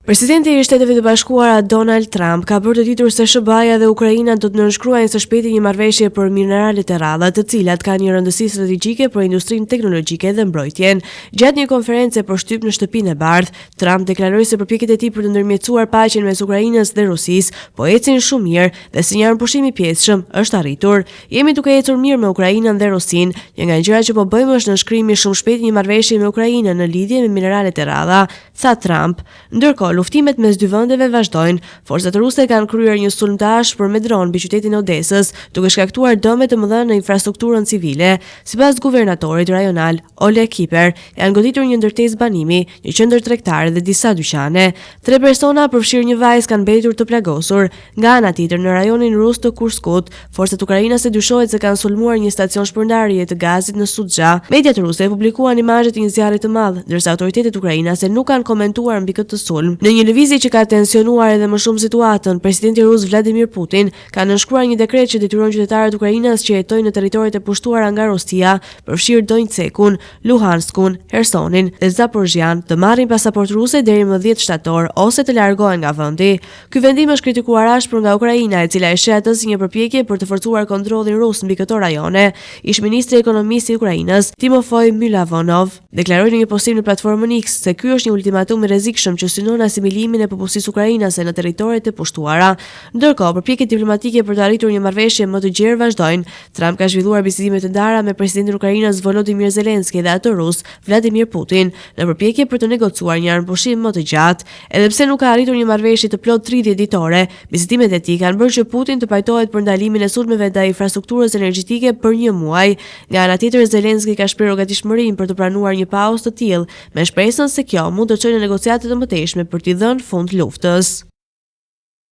Presidenti i Shteteve të Bashkuara Donald Trump ka bërë të ditur se SBA dhe Ukraina do të nënshkruajnë së shpejti një marrëveshje për mineralet e rralla, të cilat kanë një rëndësi strategjike për industrinë teknologjike dhe mbrojtjen. Gjatë një konferencë për shtyp në Shtëpinë e Bardhë, Trump deklaroi se përpjekjet e tij për të ndërmjetësuar paqen mes Ukrainës dhe Rusisë po ecin shumë mirë dhe si një armëpushim i pjesëshëm është arritur. Jemi duke ecur mirë me Ukrainën dhe Rusinë. Një nga gjërat që po bëjmë është nënshkrimi shumë shpejt një marrëveshje me Ukrainën në lidhje me mineralet e rralla, tha Trump. Ndërkohë, luftimet mes dy vendeve vazhdojnë. Forcat ruse kanë kryer një sulm të ashpër me dron mbi qytetin e Odesës, duke shkaktuar dëme të mëdha në infrastrukturën civile. Sipas guvernatorit rajonal Oleg Kiper, janë goditur një ndërtesë banimi, një qendër tregtare dhe disa dyqane. 3 persona, përfshirë një vajzë, kanë mbetur të plagosur. Nga ana tjetër, në rajonin rus të Kurskut, forcat ukrainase dyshohet se kanë sulmuar një stacion shpërndarjeje të gazit në Sudzha. Mediat ruse publikuan imazhet e një zjarri të madh, ndërsa autoritetet ukrainase nuk kanë komentuar mbi këtë sulm. Në një lëvizje që ka tensionuar edhe më shumë situatën, presidenti rus Vladimir Putin ka nënshkruar një dekret që detyron qytetarët ukrainas që jetojnë në territoret e pushtuara nga Rusia, përfshirë Donjcekun, Luhanskun, Hersonin dhe Zaporizhjan, të marrin pasaportë ruse deri më 10 shtator ose të largohen nga vendi. Ky vendim është kritikuar ashpër nga Ukraina, e cila e sheh atë si një përpjekje për të forcuar kontrollin rus mbi këto rajone. Ish-ministri i ekonomisë i Ukrainës, Timofey Mylavonov, deklaroi në një postim në platformën X se ky është një ultimatum i rrezikshëm që synon asimilimin e popullsisë ukrainase në territoret e pushtuara. Ndërkohë, përpjekjet diplomatike për të arritur një marrëveshje më të gjerë vazhdojnë. Trump ka zhvilluar bisedime të ndara me presidentin e Ukrainës Volodymyr Zelensky dhe atë rus Vladimir Putin në përpjekje për të negociuar një armëpushim më të gjatë. Edhe pse nuk ka arritur një marrëveshje të plot 30 ditore, bisedimet e tij kanë bërë që Putin të pajtohet për ndalimin e sulmeve ndaj infrastrukturës energjetike për 1 muaj. Nga ana tjetër, Zelensky ka shprehur gatishmërinë për të pranuar një pauzë të tillë, me shpresën se kjo mund të çojë në negociate të mëtejshme për t'i dhënë fund luftës.